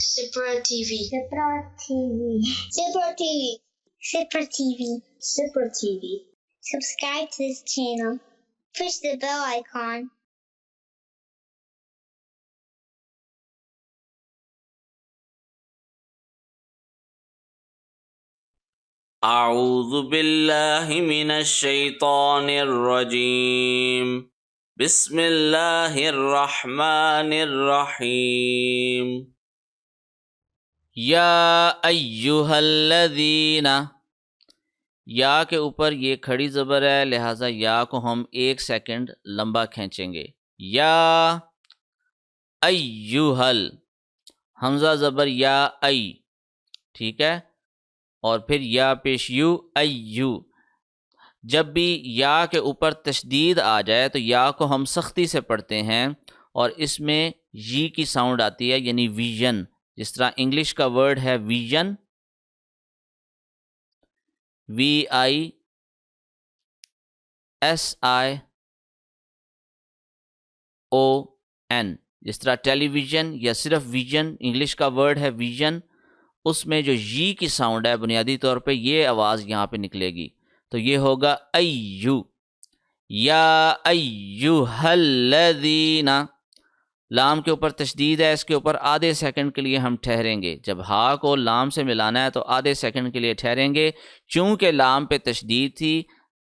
Super TV. Super TV. Super TV. Super TV. Super TV. Subscribe to this channel. Push the bell icon. اعوذ باللہ من الشیطان الرجیم بسم اللہ الرحمن الرحیم یا ایہا الذین، یا کے اوپر یہ کھڑی زبر ہے، لہٰذا یا کو ہم 1 سیکنڈ لمبا کھینچیں گے۔ یا ایہل، حمزہ زبر یا ای، ٹھیک ہے، اور پھر یا پیش یو، ایو۔ جب بھی یا کے اوپر تشدید آ جائے تو یا کو ہم سختی سے پڑھتے ہیں اور اس میں یی کی ساؤنڈ آتی ہے، یعنی ویژن۔ جس طرح انگلش کا ورڈ ہے ویژن، VISION، جس طرح ٹیلی ویژن یا صرف ویژن، انگلش کا ورڈ ہے ویژن، اس میں جو یی کی ساؤنڈ ہے بنیادی طور پہ یہ آواز یہاں پہ نکلے گی، تو یہ ہوگا ایو۔ یا ایہا الذین، لام کے اوپر تشدید ہے، اس کے اوپر آدھے سیکنڈ کے لیے ہم ٹھہریں گے۔ جب ہا کو لام سے ملانا ہے تو آدھے سیکنڈ کے لیے ٹھہریں گے، چونکہ لام پہ تشدید تھی۔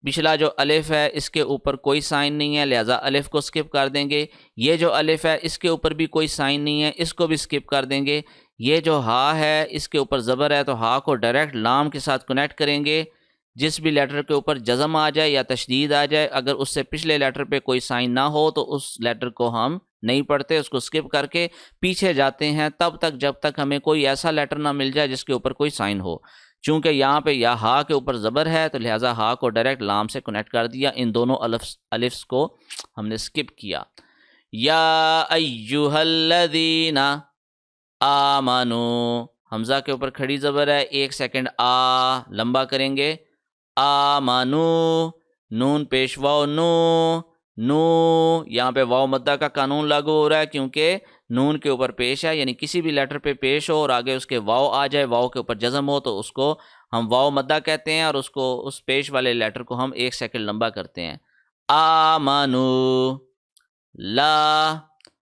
پچھلا جو الف ہے اس کے اوپر کوئی سائن نہیں ہے، لہٰذا الف کو سکپ کر دیں گے۔ یہ جو الف ہے اس کے اوپر بھی کوئی سائن نہیں ہے، اس کو بھی سکپ کر دیں گے۔ یہ جو ہا ہے اس کے اوپر زبر ہے تو ہا کو ڈائریکٹ لام کے ساتھ کنیکٹ کریں گے۔ جس بھی لیٹر کے اوپر جزم آ جائے یا تشدید آ جائے، اگر اس سے پچھلے لیٹر پہ کوئی سائن نہ ہو تو اس لیٹر کو ہم نہیں پڑھتے، اس کو سکپ کر کے پیچھے جاتے ہیں تب تک جب تک ہمیں کوئی ایسا لیٹر نہ مل جائے جس کے اوپر کوئی سائن ہو۔ چونکہ یہاں پہ یا ہا کے اوپر زبر ہے تو لہٰذا ہا کو ڈائریکٹ لام سے کنیکٹ کر دیا، ان دونوں الفس کو ہم نے سکپ کیا۔ یا ایہا الذین آمنو، حمزہ کے اوپر کھڑی زبر ہے، 1 سیکنڈ آ لمبا کریں گے۔ آمنو، نون پیش واو نو، نو یہاں پہ واو مدہ کا قانون لاگو ہو رہا ہے کیونکہ نون کے اوپر پیش ہے، یعنی کسی بھی لیٹر پہ پیش ہو اور آگے اس کے واو آ جائے، واو کے اوپر جزم ہو تو اس کو ہم واو مدہ کہتے ہیں، اور اس کو اس پیش والے لیٹر کو ہم 1 سیکنڈ لمبا کرتے ہیں۔ آمنو، لا،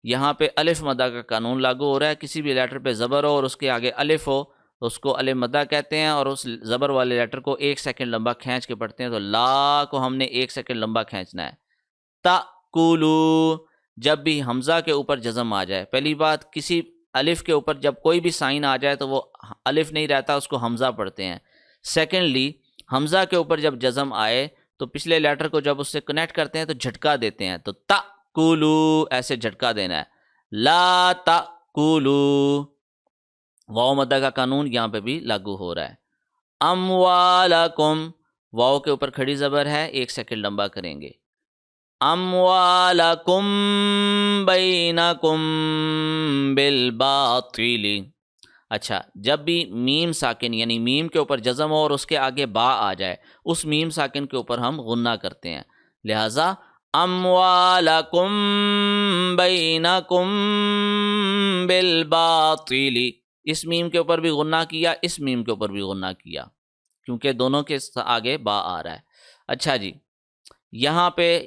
یہاں پہ الف مدہ کا قانون لاگو ہو رہا ہے، کسی بھی لیٹر پہ زبر ہو اور اس کے آگے الف ہو تو اس کو الف مدہ کہتے ہیں، اور اس زبر والے لیٹر کو 1 سیکنڈ لمبا کھینچ کے پڑھتے ہیں۔ تو لا کو ہم نے 1 سیکنڈ لمبا کھینچنا ہے۔ تأکلوا، جب بھی حمزہ کے اوپر جزم آ جائے، پہلی بات کسی الف کے اوپر جب کوئی بھی سائن آ جائے تو وہ الف نہیں رہتا، اس کو حمزہ پڑھتے ہیں۔ سیکنڈلی، حمزہ کے اوپر جب جزم آئے تو پچھلے لیٹر کو جب اس سے کنیکٹ کرتے ہیں تو جھٹکا دیتے ہیں، تو تأکلوا ایسے جھٹکا دینا ہے۔ لا تأکلوا، واو مدہ کا قانون یہاں پہ بھی لاگو ہو رہا ہے۔ اموالکم، واو کے اوپر کھڑی زبر ہے، 1 سیکنڈ لمبا کریں گے۔ اموالکم بینکم بالباطل، اچھا جب بھی میم ساکن یعنی میم کے اوپر جزم ہو اور اس کے آگے با آ جائے، اس میم ساکن کے اوپر ہم غنہ کرتے ہیں، لہٰذا اموالکم بینکم بالباطل، اس میم کے اوپر بھی غنہ کیا، اس میم کے اوپر بھی غنہ کیا، کیونکہ دونوں کے آگے با آ رہا ہے۔ اچھا جی، یہاں پہ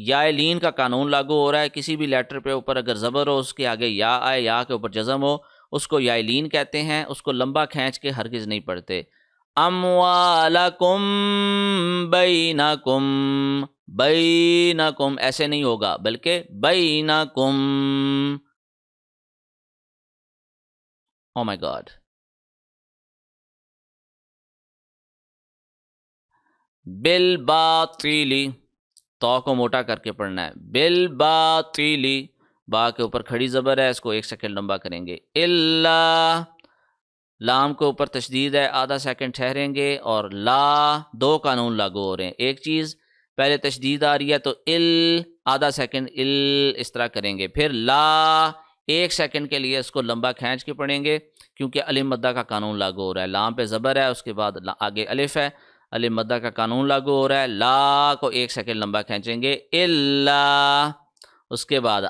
یا لین کا قانون لاگو ہو رہا ہے، کسی بھی لیٹر پہ اوپر اگر زبر ہو اس کے آگے یا آئے، یا کے اوپر جزم ہو، اس کو یا لین کہتے ہیں، اس کو لمبا کھینچ کے ہرگز نہیں پڑھتے۔ اموالکم بینکم، بینکم ایسے نہیں ہوگا بلکہ بینکم، او مائی گاڈ، بالباطل، تو کو موٹا کر کے پڑھنا ہے، بالباطل، با کے اوپر کھڑی زبر ہے، اس کو 1 سیکنڈ لمبا کریں گے۔ الا، لام کے اوپر تشدید ہے، آدھا سیکنڈ ٹھہریں گے، اور لا، 2 قانون لاگو ہو رہے ہیں۔ ایک چیز، پہلے تشدید آ رہی ہے تو آدھا سیکنڈ اس طرح کریں گے، پھر لا 1 سیکنڈ کے لیے اس کو لمبا کھینچ کے پڑھیں گے، کیونکہ الف مدہ کا قانون لاگو ہو رہا ہے۔ لام پہ زبر ہے، اس کے بعد آگے الف ہے، الف مدہ کا قانون لاگو ہو رہا ہے، لا کو 1 سیکنڈ لمبا کھینچیں گے، الا، اس کے بعد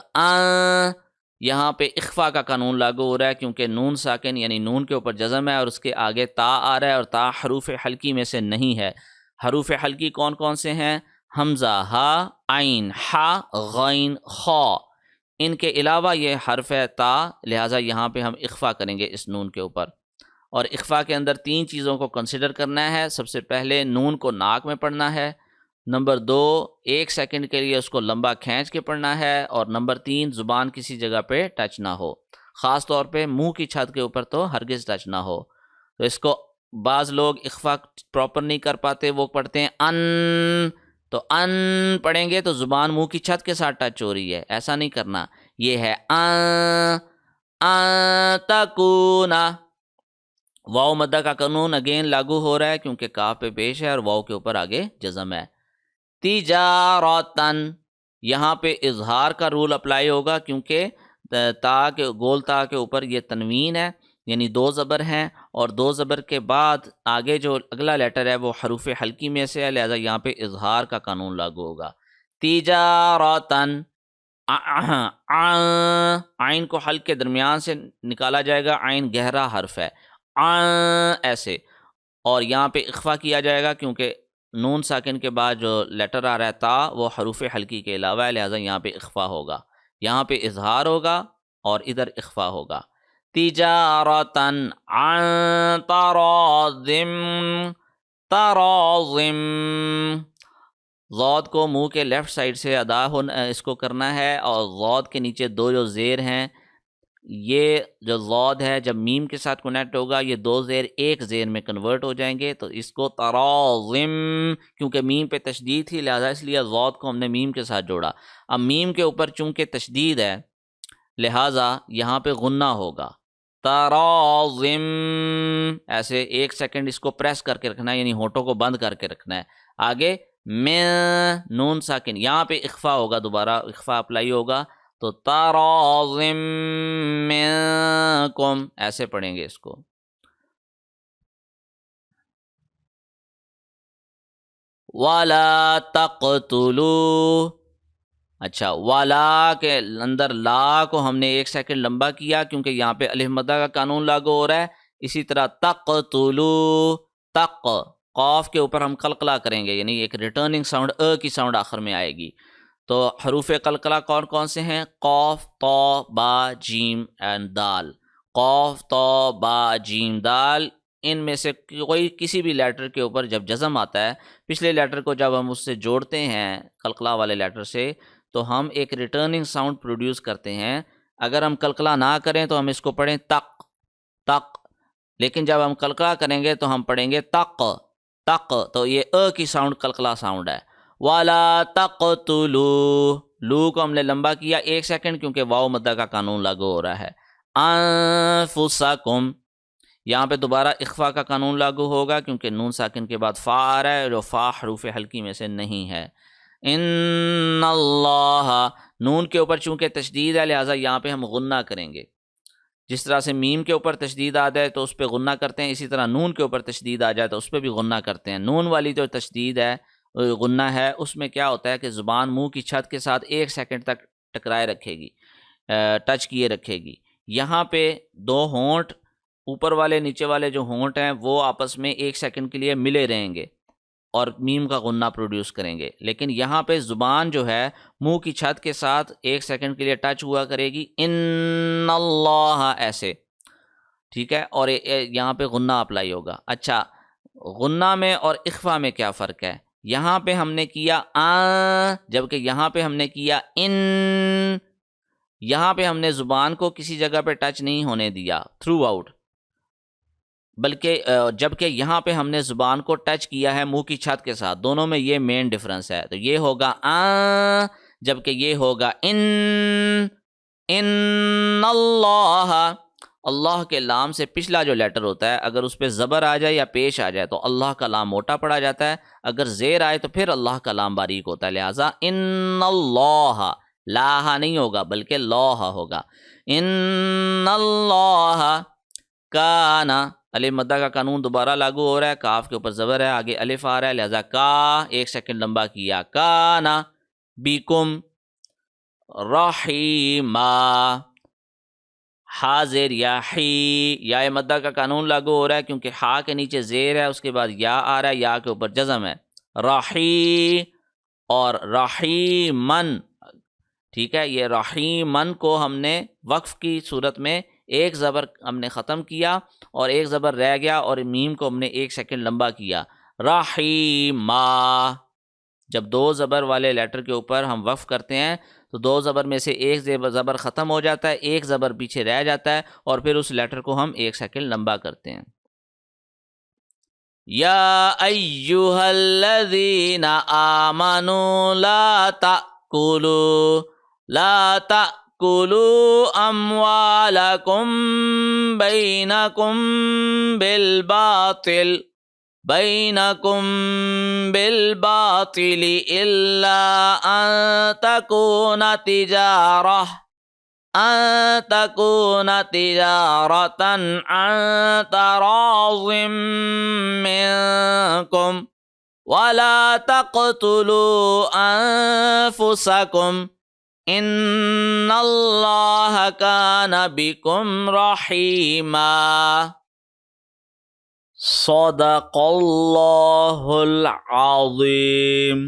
یہاں پہ اخفا کا قانون لاگو ہو رہا ہے کیونکہ نون ساکن یعنی نون کے اوپر جزم ہے اور اس کے آگے تا آ رہا ہے اور تا حروف حلقی میں سے نہیں ہے. حروف حلقی کون کون سے ہیں؟ حمزہ، ہا، عین، حا، غین، خا. ان کے علاوہ یہ حرف ہے تا، لہٰذا یہاں پہ ہم اخفا کریں گے اس نون کے اوپر. اور اخفا کے اندر 3 چیزوں کو کنسیڈر کرنا ہے. سب سے پہلے نون کو ناک میں پڑھنا ہے. نمبر 2 1 سیکنڈ کے لیے اس کو لمبا کھینچ کے پڑھنا ہے. اور نمبر 3 زبان کسی جگہ پہ ٹچ نہ ہو، خاص طور پہ منہ کی چھت کے اوپر تو ہرگز ٹچ نہ ہو. تو اس کو بعض لوگ اخفا پراپر نہیں کر پاتے، وہ پڑھتے ہیں ان، تو ان پڑھیں گے تو زبان منہ کی چھت کے ساتھ ٹچ ہو رہی ہے. ایسا نہیں کرنا. یہ ہے تکونا. واو مدہ کا قانون اگین لاگو ہو رہا ہے کیونکہ کاف پہ پیش ہے اور واو کے اوپر آگے جزم ہے. تجارتن، یہاں پہ اظہار کا رول اپلائی ہوگا کیونکہ تا کے گول تا کے اوپر یہ تنوین ہے، یعنی 2 زبر ہیں اور 2 زبر کے بعد آگے جو اگلا لیٹر ہے وہ حروف حلقی میں سے ہے، لہذا یہاں پہ اظہار کا قانون لاگو ہوگا. تجارتن، عین کو حلق کے درمیان سے نکالا جائے گا، عین گہرا حرف ہے، ایسے. اور یہاں پہ اخفا کیا جائے گا کیونکہ نون ساکن کے بعد جو لیٹر آ رہا ہے تا وہ حروف حلقی کے علاوہ ہے، لہٰذا یہاں پہ اخفا ہوگا. یہاں پہ اظہار ہوگا اور ادھر اخفا ہوگا. تجارتن عن تراضم، تراضم. ضاد کو منہ کے لیفٹ سائڈ سے ادا ہونا اس کو کرنا ہے، اور ضاد کے نیچے 2 جو زیر ہیں، یہ جو ضاد ہے جب میم کے ساتھ کنیکٹ ہوگا یہ 2 زیر ایک زیر میں کنورٹ ہو جائیں گے، تو اس کو تراضم، کیونکہ میم پہ تشدید تھی لہذا اس لیے ضاد کو ہم نے میم کے ساتھ جوڑا. اب میم کے اوپر چونکہ تشدید ہے لہذا یہاں پہ غنہ ہوگا. تراضم، ایسے 1 سیکنڈ اس کو پریس کر کے رکھنا ہے، یعنی ہونٹوں کو بند کر کے رکھنا ہے. آگے میں نون ساکن، یہاں پہ اخفا ہوگا، دوبارہ اخفا اپلائی ہوگا، تو تراضم منکم ایسے پڑھیں گے اس کو. وَلَا تَقْتُلُوا، اچھا والا کے اندر لا کو ہم نے 1 سیکنڈ لمبا کیا کیونکہ یہاں پہ الف مدہ کا قانون لاگو ہو رہا ہے. اسی طرح تقتلوا، تق، قاف کے اوپر ہم قلقلہ کریں گے، یعنی ایک ریٹرننگ ساؤنڈ کی ساؤنڈ آخر میں آئے گی. تو حروف قلقلہ کون کون سے ہیں؟ قاف، طا، با، جیم اینڈ دال. قاف، طا، با، جیم، دال. ان میں سے کوئی کسی بھی لیٹر کے اوپر جب جزم آتا ہے، پچھلے لیٹر کو جب ہم اس سے جوڑتے ہیں قلقلہ والے لیٹر سے، تو ہم ایک ریٹرننگ ساؤنڈ پروڈیوس کرتے ہیں. اگر ہم قلقلہ نہ کریں تو ہم اس کو پڑھیں تق، تق، لیکن جب ہم قلقلہ کریں گے تو ہم پڑھیں گے تق، تق، تو یہ کی ساؤنڈ قلقلہ ساؤنڈ ہے. وَلَا تَقْتُلُوا، لو کو ہم نے لمبا کیا 1 سیکنڈ کیونکہ واو مدہ کا قانون لاگو ہو رہا ہے. أَنفُسَكُمْ، یہاں پہ دوبارہ اخفا کا قانون لاگو ہوگا کیونکہ نون ساکن کے بعد فا آ رہا ہے جو فا حروف حلقی میں سے نہیں ہے. ان اللہ، نون کے اوپر چونکہ تشدید ہے لہٰذا یہاں پہ ہم غنہ کریں گے. جس طرح سے میم کے اوپر تشدید آ جائے تو اس پہ غنہ کرتے ہیں، اسی طرح نون کے اوپر تشدید آ جائے تو اس پہ بھی غنہ کرتے ہیں. نون والی جو تشدید ہے غنہ ہے، اس میں کیا ہوتا ہے کہ زبان منہ کی چھت کے ساتھ 1 سیکنڈ تک ٹکرائے رکھے گی، ٹچ کیے رکھے گی. یہاں پہ 2 ہونٹ اوپر والے نیچے والے جو ہونٹ ہیں وہ آپس میں 1 سیکنڈ کے لیے ملے رہیں گے اور میم کا غنہ پروڈیوس کریں گے. لیکن یہاں پہ زبان جو ہے منہ کی چھت کے ساتھ 1 سیکنڈ کے لیے ٹچ ہوا کرے گی، ان اللہ ایسے، ٹھیک ہے، اور یہاں پہ غنہ اپلائی ہوگا. اچھا، غنہ میں اور اخفا میں کیا فرق ہے؟ یہاں پہ ہم نے کیا جبکہ یہاں پہ ہم نے کیا ان. یہاں پہ ہم نے زبان کو کسی جگہ پہ ٹچ نہیں ہونے دیا تھرو آؤٹ، بلکہ جبکہ یہاں پہ ہم نے زبان کو ٹچ کیا ہے منہ کی چھت کے ساتھ. دونوں میں یہ مین ڈفرنس ہے. تو یہ ہوگا جبکہ یہ ہوگا ان اللہ. اللہ کے لام سے پچھلا جو لیٹر ہوتا ہے اگر اس پہ زبر آ جائے یا پیش آ جائے تو اللہ کا لام موٹا پڑا جاتا ہے، اگر زیر آئے تو پھر اللہ کا لام باریک ہوتا ہے. لہٰذا ان اللہ، لاہ نہیں ہوگا بلکہ لوہ ہوگا. ان اللہ کانا، الف مدہ کا قانون دوبارہ لاگو ہو رہا ہے، کاف کے اوپر زبر ہے، آگے الف آ رہا ہے، لہذا کا 1 سیکنڈ لمبا کیا. کانا بیکم رحیما، ہا زیر یا ہی، یا مدہ کا قانون لاگو ہو رہا ہے کیونکہ ہا کے نیچے زیر ہے، اس کے بعد یا آ رہا ہے، یا کے اوپر جزم ہے. رحی اور رحیمن، ٹھیک ہے. یہ رحیمن کو ہم نے وقف کی صورت میں ایک زبر ہم نے ختم کیا اور ایک زبر رہ گیا اور میم کو ہم نے ایک سیکنڈ لمبا کیا. رحیما، جب دو زبر والے لیٹر کے اوپر ہم وقف کرتے ہیں تو دو زبر میں سے ایک زبر ختم ہو جاتا ہے، ایک زبر پیچھے رہ جاتا ہے اور پھر اس لیٹر کو ہم ایک سیکنڈ لمبا کرتے ہیں. یا ایہا الذین آمنوا لا تأکلوا اموالکم بینکم بالباطل الا ان تکون تجارة عن تراض منکم ولا تقتلوا انفسکم ان اللہ کان بکم رحیما. صدق اللہ العظیم.